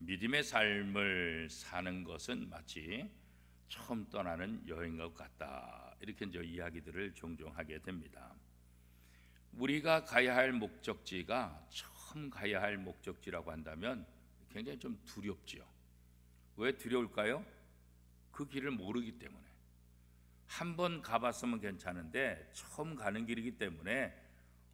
믿음의 삶을 사는 것은 마치 처음 떠나는 여행과 같다. 이렇게 이제 이야기들을 종종 하게 됩니다. 우리가 가야 할 목적지가 처음 가야 할 목적지라고 한다면 굉장히 좀 두렵지요. 왜 두려울까요? 그 길을 모르기 때문에. 한 번 가봤으면 괜찮은데 처음 가는 길이기 때문에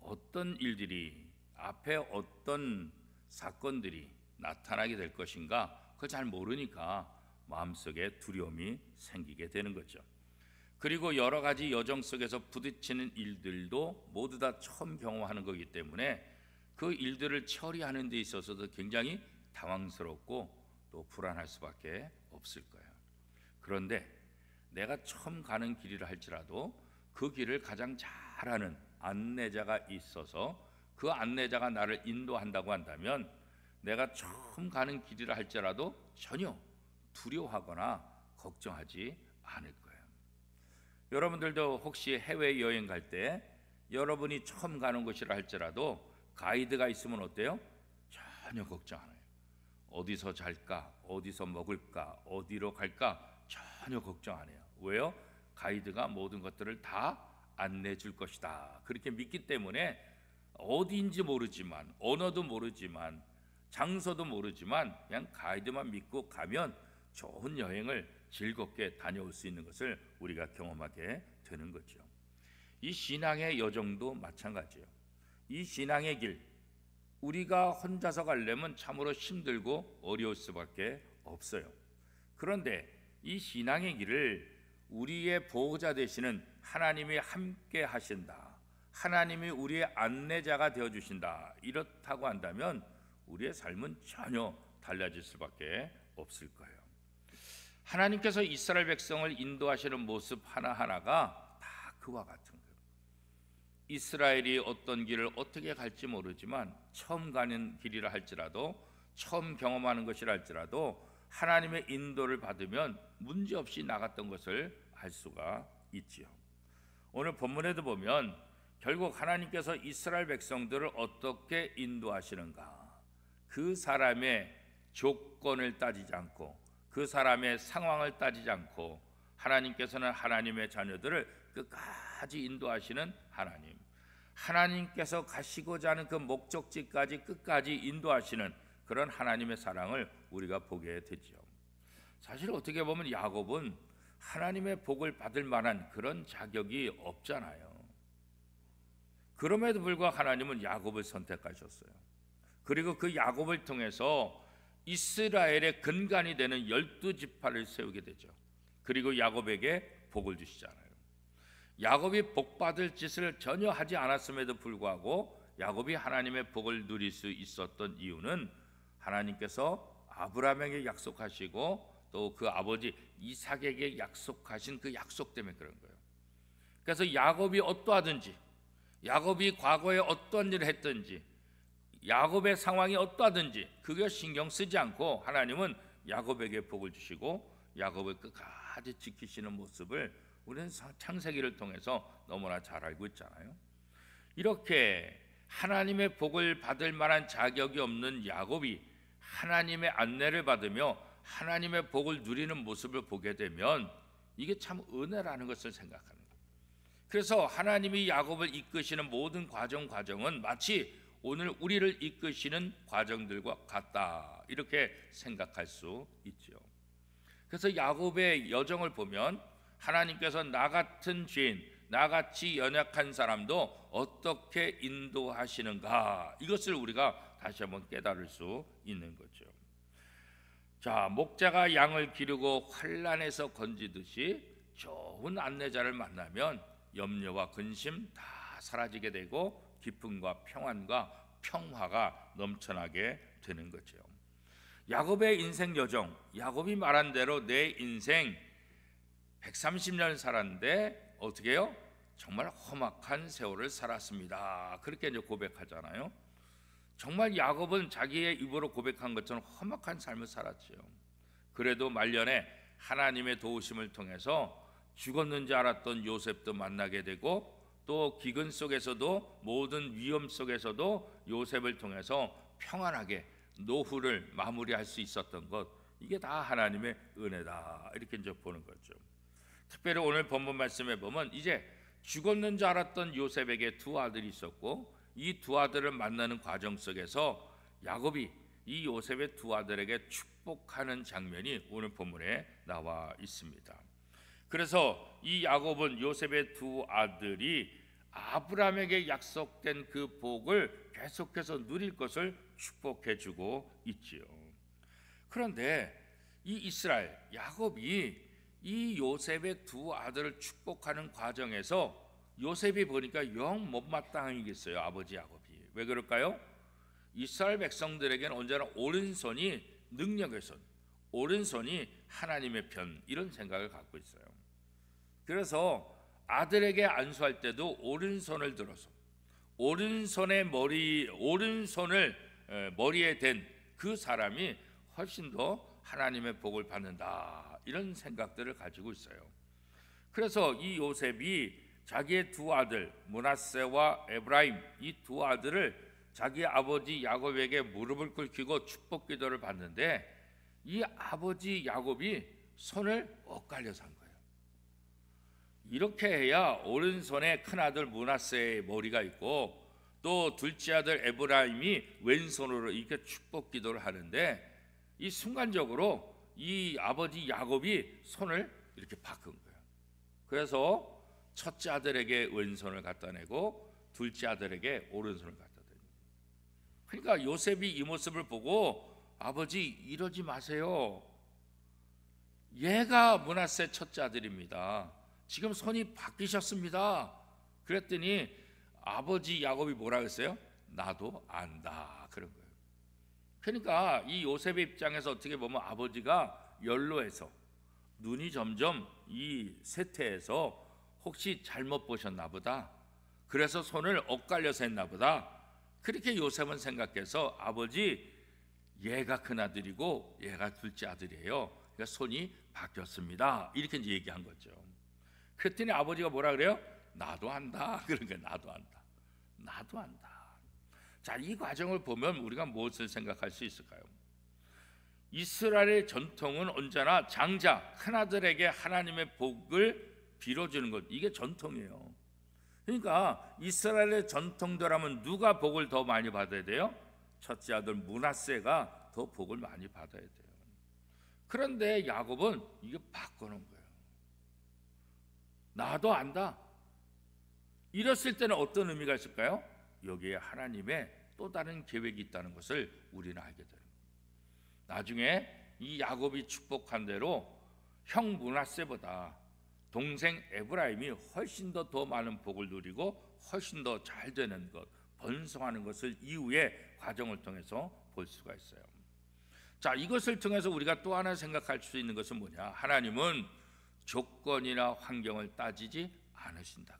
어떤 일들이 앞에 어떤 사건들이 나타나게 될 것인가 그걸 잘 모르니까 마음속에 두려움이 생기게 되는 거죠. 그리고 여러 가지 여정 속에서 부딪히는 일들도 모두 다 처음 경험하는 거기 때문에 그 일들을 처리하는 데 있어서도 굉장히 당황스럽고 또 불안할 수밖에 없을 거예요. 그런데 내가 처음 가는 길이라 할지라도 그 길을 가장 잘 아는 안내자가 있어서 그 안내자가 나를 인도한다고 한다면 내가 처음 가는 길이라 할지라도 전혀 두려워하거나 걱정하지 않을 거예요. 여러분들도 혹시 해외여행 갈 때 여러분이 처음 가는 곳이라 할지라도 가이드가 있으면 어때요? 전혀 걱정 안 해요. 어디서 잘까? 어디서 먹을까? 어디로 갈까? 전혀 걱정 안 해요. 왜요? 가이드가 모든 것들을 다 안내해 줄 것이다. 그렇게 믿기 때문에 어디인지 모르지만 언어도 모르지만 장소도 모르지만 그냥 가이드만 믿고 가면 좋은 여행을 즐겁게 다녀올 수 있는 것을 우리가 경험하게 되는 거죠. 이 신앙의 여정도 마찬가지예요. 이 신앙의 길 우리가 혼자서 가려면 참으로 힘들고 어려울 수밖에 없어요. 그런데 이 신앙의 길을 우리의 보호자 되시는 하나님이 함께 하신다. 하나님이 우리의 안내자가 되어 주신다. 이렇다고 한다면 우리의 삶은 전혀 달라질 수밖에 없을 거예요. 하나님께서 이스라엘 백성을 인도하시는 모습 하나하나가 다 그와 같은 거예요. 이스라엘이 어떤 길을 어떻게 갈지 모르지만 처음 가는 길이라 할지라도 처음 경험하는 것이라 할지라도 하나님의 인도를 받으면 문제없이 나갔던 것을 알 수가 있지요. 오늘 본문에도 보면 결국 하나님께서 이스라엘 백성들을 어떻게 인도하시는가, 그 사람의 조건을 따지지 않고 그 사람의 상황을 따지지 않고 하나님께서는 하나님의 자녀들을 끝까지 인도하시는 하나님, 하나님께서 가시고자 하는 그 목적지까지 끝까지 인도하시는 그런 하나님의 사랑을 우리가 보게 되죠. 사실 어떻게 보면 야곱은 하나님의 복을 받을 만한 그런 자격이 없잖아요. 그럼에도 불구하고 하나님은 야곱을 선택하셨어요. 그리고 그 야곱을 통해서 이스라엘의 근간이 되는 12지파를 세우게 되죠. 그리고 야곱에게 복을 주시잖아요. 야곱이 복받을 짓을 전혀 하지 않았음에도 불구하고 야곱이 하나님의 복을 누릴 수 있었던 이유는 하나님께서 아브라함에게 약속하시고 또 그 아버지 이삭에게 약속하신 그 약속 때문에 그런 거예요. 그래서 야곱이 어떠하든지, 야곱이 과거에 어떠한 일을 했든지, 야곱의 상황이 어떠하든지 그게 신경 쓰지 않고 하나님은 야곱에게 복을 주시고 야곱을 끝까지 지키시는 모습을 우리는 창세기를 통해서 너무나 잘 알고 있잖아요. 이렇게 하나님의 복을 받을 만한 자격이 없는 야곱이 하나님의 안내를 받으며 하나님의 복을 누리는 모습을 보게 되면 이게 참 은혜라는 것을 생각하는 거예요. 그래서 하나님이 야곱을 이끄시는 모든 과정은 마치 오늘 우리를 이끄시는 과정들과 같다, 이렇게 생각할 수 있죠. 그래서 야곱의 여정을 보면 하나님께서 나 같은 죄인, 나같이 연약한 사람도 어떻게 인도하시는가, 이것을 우리가 다시 한번 깨달을 수 있는 거죠. 자, 목자가 양을 기르고 환난에서 건지듯이 좋은 안내자를 만나면 염려와 근심 다 사라지게 되고 기쁨과 평안과 평화가 넘쳐나게 되는 거죠. 야곱의 인생 여정, 야곱이 말한 대로 내 인생 130년 살았는데 어떻게 해요? 정말 험악한 세월을 살았습니다. 그렇게 이제 고백하잖아요. 정말 야곱은 자기의 입으로 고백한 것처럼 험악한 삶을 살았죠. 그래도 말년에 하나님의 도우심을 통해서 죽었는 줄 알았던 요셉도 만나게 되고 또 기근 속에서도 모든 위험 속에서도 요셉을 통해서 평안하게 노후를 마무리할 수 있었던 것, 이게 다 하나님의 은혜다, 이렇게 이제 보는 거죠. 특별히 오늘 본문 말씀에 보면 이제 죽었는 줄 알았던 요셉에게 두 아들이 있었고, 이 두 아들을 만나는 과정 속에서 야곱이 이 요셉의 두 아들에게 축복하는 장면이 오늘 본문에 나와 있습니다. 그래서 이 야곱은 요셉의 두 아들이 아브라함에게 약속된 그 복을 계속해서 누릴 것을 축복해 주고 있지요. 그런데 이 이스라엘 야곱이 이 요셉의 두 아들을 축복하는 과정에서 요셉이 보니까 영 못마땅하겠어요. 아버지 야곱이. 왜 그럴까요? 이스라엘 백성들에게는 언제나 오른손이 능력의 손, 오른손이 하나님의 편, 이런 생각을 갖고 있어요. 그래서 아들에게 안수할 때도 오른손을 들어서 오른손을 머리에 댄 그 사람이 훨씬 더 하나님의 복을 받는다, 이런 생각들을 가지고 있어요. 그래서 이 요셉이 자기의 두 아들 므낫세와 에브라임, 이 두 아들을 자기 아버지 야곱에게 무릎을 꿇히고 축복 기도를 받는데, 이 아버지 야곱이 손을 엇갈려서 한 거예요. 이렇게 해야 오른손에 큰아들 므낫세의 머리가 있고 또 둘째 아들 에브라임이 왼손으로 이렇게 축복 기도를 하는데, 이 순간적으로 이 아버지 야곱이 손을 이렇게 바꾼 거예요. 그래서 첫째 아들에게 왼손을 갖다 내고 둘째 아들에게 오른손을 갖다 대는 거예요. 그러니까 요셉이 이 모습을 보고, 아버지 이러지 마세요. 얘가 므낫세 첫째 아들입니다. 지금 손이 바뀌셨습니다. 그랬더니 아버지 야곱이 뭐라 그랬어요? 나도 안다, 그런 거예요. 그러니까 이 요셉의 입장에서 어떻게 보면 아버지가 연로해서 눈이 점점 이 쇠퇴해서 혹시 잘못 보셨나 보다, 그래서 손을 엇갈려서 했나 보다, 그렇게 요셉은 생각해서 아버지 얘가 큰아들이고 얘가 둘째 아들이에요. 그러니까 손이 바뀌었습니다, 이렇게 이제 얘기한 거죠. 그랬더니 아버지가 뭐라 그래요? 나도 안다. 그러니까 나도 안다. 나도 안다. 자, 이 과정을 보면 우리가 무엇을 생각할 수 있을까요? 이스라엘의 전통은 언제나 장자, 큰아들에게 하나님의 복을 빌어주는 것, 이게 전통이에요. 그러니까 이스라엘의 전통대로라면 누가 복을 더 많이 받아야 돼요? 첫째 아들 므낫세가 더 복을 많이 받아야 돼요. 그런데 야곱은 이게 바꿔놓은 거예요. 나도 안다. 이랬을 때는 어떤 의미가 있을까요? 여기에 하나님의 또 다른 계획이 있다는 것을 우리는 알게 됩니다. 나중에 이 야곱이 축복한 대로 형 므낫세보다 동생 에브라임이 훨씬 더 많은 복을 누리고 훨씬 더 잘 되는 것, 번성하는 것을 이후의 과정을 통해서 볼 수가 있어요. 자, 이것을 통해서 우리가 또 하나 생각할 수 있는 것은 뭐냐? 하나님은 조건이나 환경을 따지지 않으신다.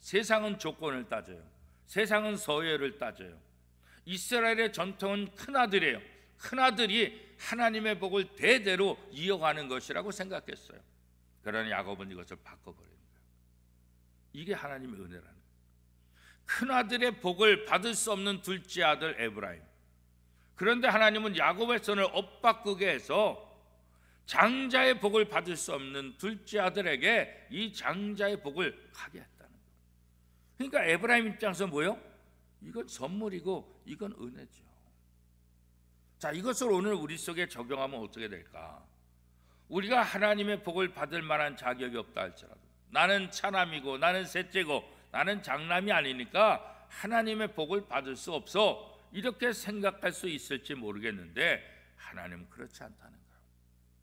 세상은 조건을 따져요. 세상은 서열을 따져요. 이스라엘의 전통은 큰아들이에요. 큰아들이 하나님의 복을 대대로 이어가는 것이라고 생각했어요. 그러나 야곱은 이것을 바꿔버리는 거예요. 이게 하나님의 은혜라는 거예요. 큰아들의 복을 받을 수 없는 둘째 아들 에브라임, 그런데 하나님은 야곱의 손을 엇바꾸게 해서 장자의 복을 받을 수 없는 둘째 아들에게 이 장자의 복을 가게 했다는 거예요. 그러니까 에브라임 입장에서 뭐예요? 이건 선물이고 이건 은혜죠. 자, 이것을 오늘 우리 속에 적용하면 어떻게 될까? 우리가 하나님의 복을 받을 만한 자격이 없다 할지라도, 나는 차남이고 나는 셋째고 나는 장남이 아니니까 하나님의 복을 받을 수 없어, 이렇게 생각할 수 있을지 모르겠는데 하나님은 그렇지 않다는 거예요.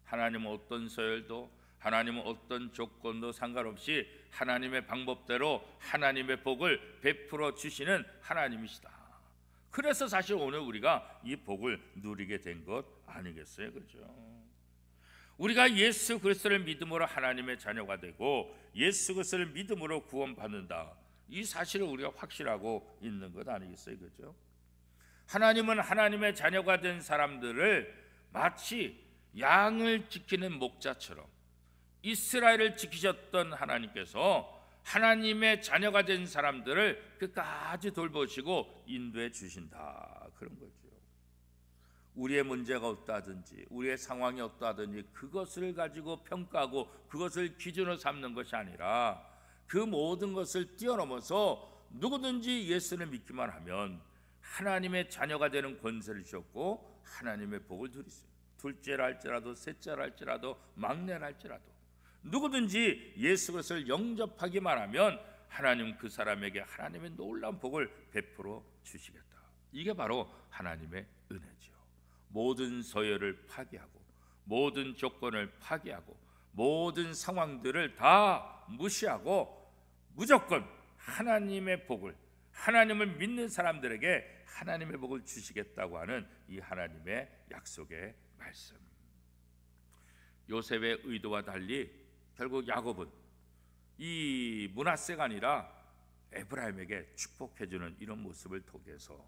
하나님은 어떤 서열도, 하나님은 어떤 조건도 상관없이 하나님의 방법대로 하나님의 복을 베풀어 주시는 하나님이시다. 그래서 사실 오늘 우리가 이 복을 누리게 된 것 아니겠어요? 그렇죠? 우리가 예수 그리스도를 믿음으로 하나님의 자녀가 되고 예수 그리스도를 믿음으로 구원받는다, 이 사실을 우리가 확실하고 있는 것 아니겠어요? 그렇죠? 하나님은 하나님의 자녀가 된 사람들을 마치 양을 지키는 목자처럼 이스라엘을 지키셨던 하나님께서 하나님의 자녀가 된 사람들을 끝까지 돌보시고 인도해 주신다, 그런 거죠. 우리의 문제가 어떠하든지 우리의 상황이 어떠하든지 그것을 가지고 평가하고 그것을 기준으로 삼는 것이 아니라 그 모든 것을 뛰어넘어서 누구든지 예수를 믿기만 하면 하나님의 자녀가 되는 권세를 주셨고 하나님의 복을 누리세요. 둘째라 할지라도 셋째라 할지라도 막내라 할지라도 누구든지 예수 그리스도를 영접하기만 하면 하나님 그 사람에게 하나님의 놀라운 복을 베풀어 주시겠다. 이게 바로 하나님의 은혜죠. 모든 서열을 파괴하고 모든 조건을 파괴하고 모든 상황들을 다 무시하고 무조건 하나님의 복을, 하나님을 믿는 사람들에게 하나님의 복을 주시겠다고 하는 이 하나님의 약속의 말씀. 요셉의 의도와 달리 결국 야곱은 이 므낫세가 아니라 에브라임에게 축복해주는 이런 모습을 통해서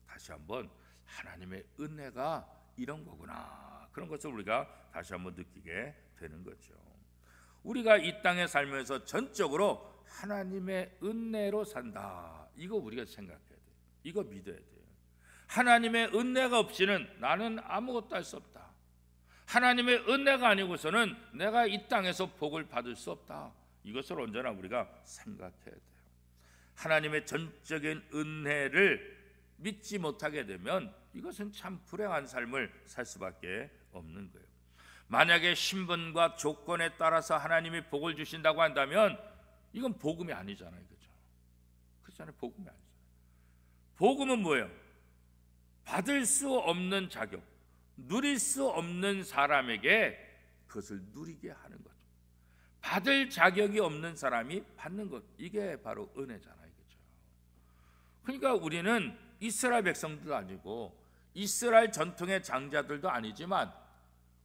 다시 한번 하나님의 은혜가 이런 거구나, 그런 것을 우리가 다시 한번 느끼게 되는 거죠. 우리가 이 땅에 살면서 전적으로 하나님의 은혜로 산다, 이거 우리가 생각해야 돼요. 이거 믿어야 돼요. 하나님의 은혜가 없이는 나는 아무것도 할 수 없다. 하나님의 은혜가 아니고서는 내가 이 땅에서 복을 받을 수 없다. 이것을 언제나 우리가 생각해야 돼요. 하나님의 전적인 은혜를 믿지 못하게 되면 이것은 참 불행한 삶을 살 수밖에 없는 거예요. 만약에 신분과 조건에 따라서 하나님이 복을 주신다고 한다면 이건 복음이 아니잖아요. 그렇죠? 그렇잖아요. 복음이 아니잖아요. 복음은 뭐예요? 받을 수 없는 자격, 누릴 수 없는 사람에게 그것을 누리게 하는 거죠. 받을 자격이 없는 사람이 받는 것, 이게 바로 은혜잖아요. 그렇죠? 그러니까 우리는 이스라엘 백성들도 아니고 이스라엘 전통의 장자들도 아니지만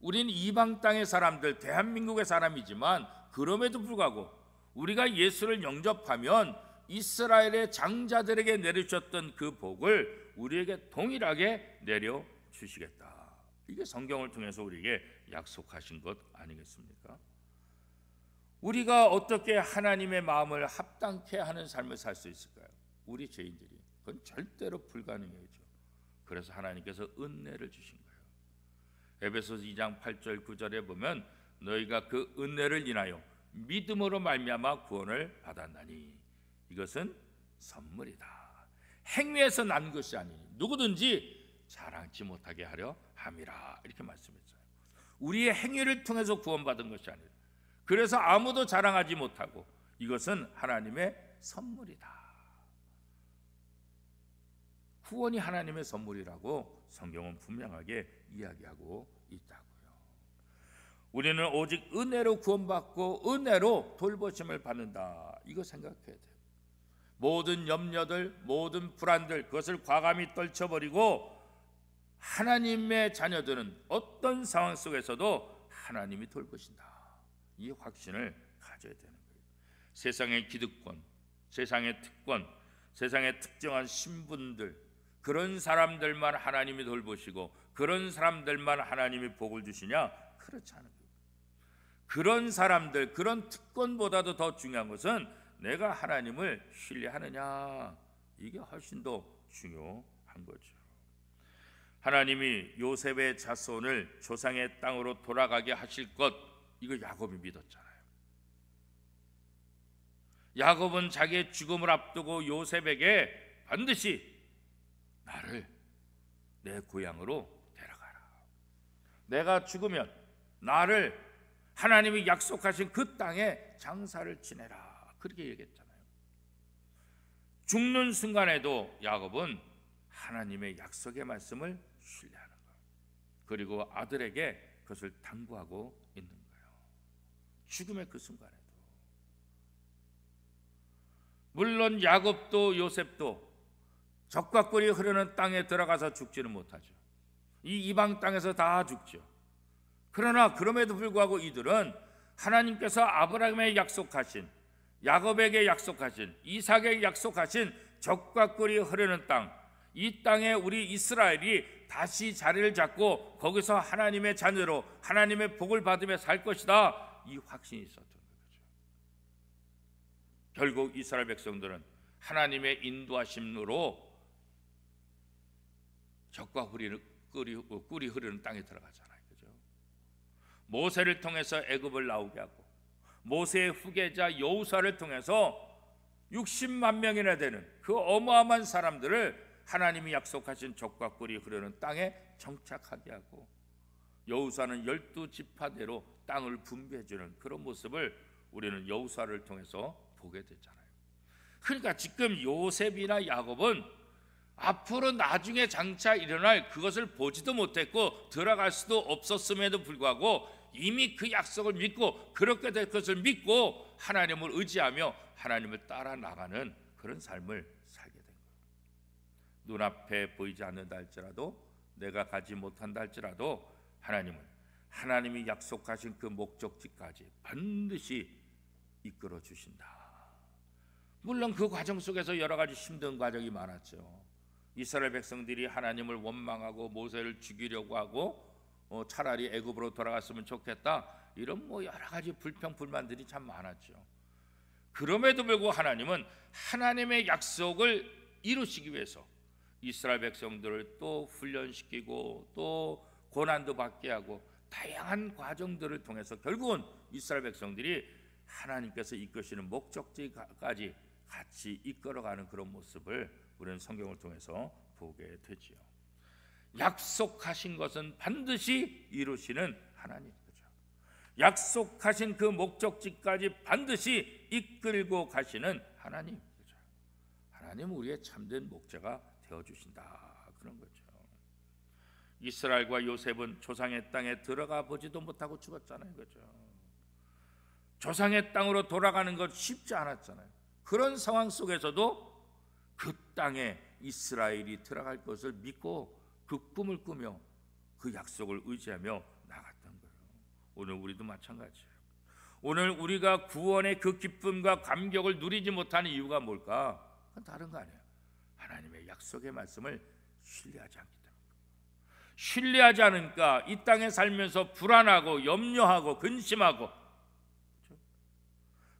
우리는 이방 땅의 사람들, 대한민국의 사람이지만 그럼에도 불구하고 우리가 예수를 영접하면 이스라엘의 장자들에게 내려주셨던 그 복을 우리에게 동일하게 내려주시겠다. 이게 성경을 통해서 우리에게 약속하신 것 아니겠습니까? 우리가 어떻게 하나님의 마음을 합당케 하는 삶을 살 수 있을까요? 우리 죄인들이 그건 절대로 불가능해죠. 그래서 하나님께서 은혜를 주신 거예요. 에베소서 2장 8절 9절에 보면 너희가 그 은혜를 인하여 믿음으로 말미암아 구원을 받았나니 이것은 선물이다. 행위에서 난 것이 아니니 누구든지 자랑치 못하게 하려 함이라, 이렇게 말씀했어요. 우리의 행위를 통해서 구원받은 것이 아니라, 그래서 아무도 자랑하지 못하고 이것은 하나님의 선물이다. 구원이 하나님의 선물이라고 성경은 분명하게 이야기하고 있다고요. 우리는 오직 은혜로 구원받고 은혜로 돌보심을 받는다, 이거 생각해야 돼요. 모든 염려들, 모든 불안들, 그것을 과감히 떨쳐버리고 하나님의 자녀들은 어떤 상황 속에서도 하나님이 돌보신다, 이 확신을 가져야 되는 거예요. 세상의 기득권, 세상의 특권, 세상의 특정한 신분들, 그런 사람들만 하나님이 돌보시고 그런 사람들만 하나님이 복을 주시냐? 그렇지 않은 거예요. 그런 사람들, 그런 특권보다도 더 중요한 것은 내가 하나님을 신뢰하느냐, 이게 훨씬 더 중요한 거죠. 하나님이 요셉의 자손을 조상의 땅으로 돌아가게 하실 것, 이거 야곱이 믿었잖아요. 야곱은 자기의 죽음을 앞두고 요셉에게 반드시 나를 내 고향으로 데려가라, 내가 죽으면 나를 하나님이 약속하신 그 땅에 장사를 지내라, 그렇게 얘기했잖아요. 죽는 순간에도 야곱은 하나님의 약속의 말씀을 신뢰하는 거예요. 그리고 아들에게 그것을 당부하고 있는 거예요. 죽음의 그 순간에도. 물론 야곱도 요셉도 적과 꿀이 흐르는 땅에 들어가서 죽지는 못하죠. 이 이방 땅에서 다 죽죠. 그러나 그럼에도 불구하고 이들은 하나님께서 아브라함에게 약속하신, 야곱에게 약속하신, 이삭에게 약속하신 적과 꿀이 흐르는 땅, 이 땅에 우리 이스라엘이 다시 자리를 잡고 거기서 하나님의 자녀로 하나님의 복을 받으며 살 것이다, 이 확신이 있었던 거죠. 결국 이스라엘 백성들은 하나님의 인도하심으로 적과 꿀이 흐르는 땅에 들어가잖아요. 그죠? 모세를 통해서 애굽을 나오게 하고 모세의 후계자 여호수아를 통해서 60만 명이나 되는 그 어마어마한 사람들을 하나님이 약속하신 젖과 꿀이 흐르는 땅에 정착하게 하고 여호수아는 12지파대로 땅을 분배해 주는 그런 모습을 우리는 여호수아를 통해서 보게 됐잖아요. 그러니까 지금 요셉이나 야곱은 앞으로 나중에 장차 일어날 그것을 보지도 못했고 들어갈 수도 없었음에도 불구하고 이미 그 약속을 믿고 그렇게 될 것을 믿고 하나님을 의지하며 하나님을 따라 나가는 그런 삶을 살게 된 거예요. 눈앞에 보이지 않는다 할지라도 내가 가지 못한다 할지라도 하나님은 하나님이 약속하신 그 목적지까지 반드시 이끌어 주신다. 물론 그 과정 속에서 여러 가지 힘든 과정이 많았죠. 이스라엘 백성들이 하나님을 원망하고 모세를 죽이려고 하고 차라리 애굽으로 돌아갔으면 좋겠다 이런 여러 가지 불평 불만들이 참 많았죠. 그럼에도 불구하고 하나님은 하나님의 약속을 이루시기 위해서 이스라엘 백성들을 또 훈련시키고 또 고난도 받게 하고 다양한 과정들을 통해서 결국은 이스라엘 백성들이 하나님께서 이끄시는 목적지까지 같이 이끌어가는 그런 모습을 우리는 성경을 통해서 보게 되지요. 약속하신 것은 반드시 이루시는 하나님, 그죠? 약속하신 그 목적지까지 반드시 이끌고 가시는 하나님, 그죠? 하나님 우리의 참된 목자가 되어 주신다 그런 거죠. 이스라엘과 요셉은 조상의 땅에 들어가 보지도 못하고 죽었잖아요, 그죠? 조상의 땅으로 돌아가는 것 쉽지 않았잖아요. 그런 상황 속에서도 그 땅에 이스라엘이 들어갈 것을 믿고 그 꿈을 꾸며 그 약속을 의지하며 나갔던 거예요. 오늘 우리도 마찬가지예요. 오늘 우리가 구원의 그 기쁨과 감격을 누리지 못하는 이유가 뭘까? 그건 다른 거 아니에요. 하나님의 약속의 말씀을 신뢰하지 않기 때문입니다. 신뢰하지 않으니까 이 땅에 살면서 불안하고 염려하고 근심하고,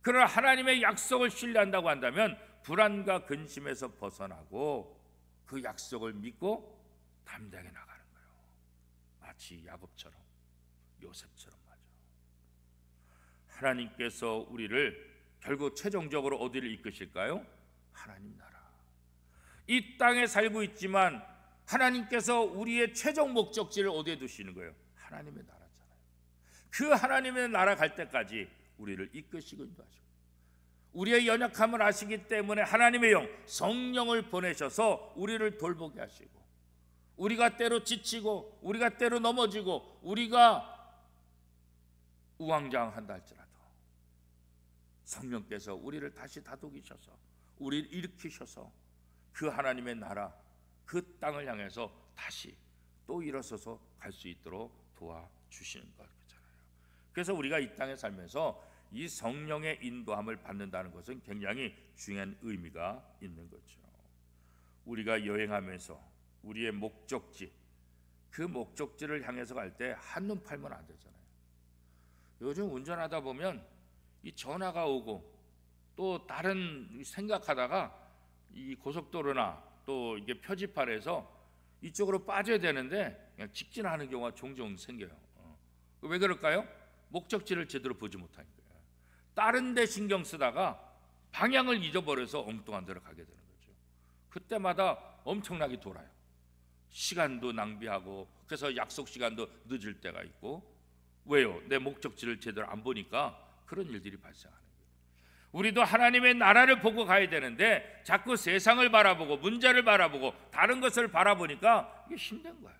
그러나 하나님의 약속을 신뢰한다고 한다면 불안과 근심에서 벗어나고 그 약속을 믿고 담대하게 나가는 거예요. 마치 야곱처럼 요셉처럼 말이죠. 하나님께서 우리를 결국 최종적으로 어디를 이끄실까요? 하나님 나라. 이 땅에 살고 있지만 하나님께서 우리의 최종 목적지를 어디에 두시는 거예요? 하나님의 나라잖아요. 그 하나님의 나라 갈 때까지 우리를 이끄시고 인도하시고 우리의 연약함을 아시기 때문에 하나님의 영 성령을 보내셔서 우리를 돌보게 하시고 우리가 때로 지치고 우리가 때로 넘어지고 우리가 우왕좌왕한다 할지라도 성령께서 우리를 다시 다독이셔서 우리를 일으키셔서 그 하나님의 나라 그 땅을 향해서 다시 또 일어서서 갈 수 있도록 도와주시는 거잖아요. 그래서 우리가 이 땅에 살면서 이 성령의 인도함을 받는다는 것은 굉장히 중요한 의미가 있는 거죠. 우리가 여행하면서 우리의 목적지, 그 목적지를 향해서 갈 때 한눈 팔면 안 되잖아요. 요즘 운전하다 보면 이 전화가 오고 또 다른 생각하다가 이 고속도로나 또 이게 표지판에서 이쪽으로 빠져야 되는데 그냥 직진하는 경우가 종종 생겨요. 왜 그럴까요? 목적지를 제대로 보지 못하니까. 다른 데 신경 쓰다가 방향을 잊어버려서 엉뚱한 데로 가게 되는 거죠. 그때마다 엄청나게 돌아요. 시간도 낭비하고 그래서 약속 시간도 늦을 때가 있고. 왜요? 내 목적지를 제대로 안 보니까 그런 일들이 발생하는 거예요. 우리도 하나님의 나라를 보고 가야 되는데 자꾸 세상을 바라보고 문제를 바라보고 다른 것을 바라보니까 이게 힘든 거예요.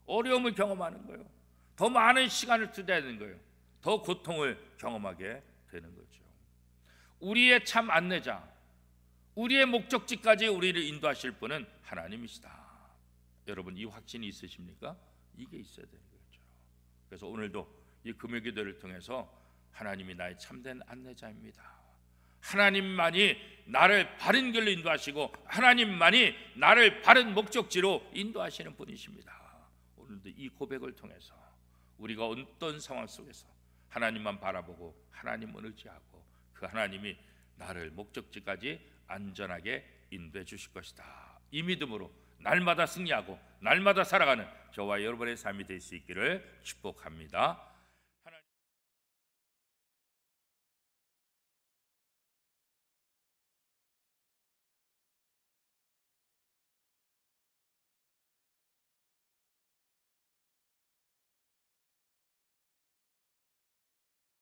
어려움을 경험하는 거예요. 더 많은 시간을 투자하는 거예요. 더 고통을 경험하게 되는 거죠. 우리의 참 안내자, 우리의 목적지까지 우리를 인도하실 분은 하나님이시다. 여러분 이 확신이 있으십니까? 이게 있어야 되는 거죠. 그래서 오늘도 이 금요기도를 통해서 하나님이 나의 참된 안내자입니다. 하나님만이 나를 바른 길로 인도하시고 하나님만이 나를 바른 목적지로 인도하시는 분이십니다. 오늘도 이 고백을 통해서 우리가 어떤 상황 속에서 하나님만 바라보고 하나님을 의지하고 그 하나님이 나를 목적지까지 안전하게 인도해 주실 것이다. 이 믿음으로 날마다 승리하고 날마다 살아가는 저와 여러분의 삶이 될 수 있기를 축복합니다.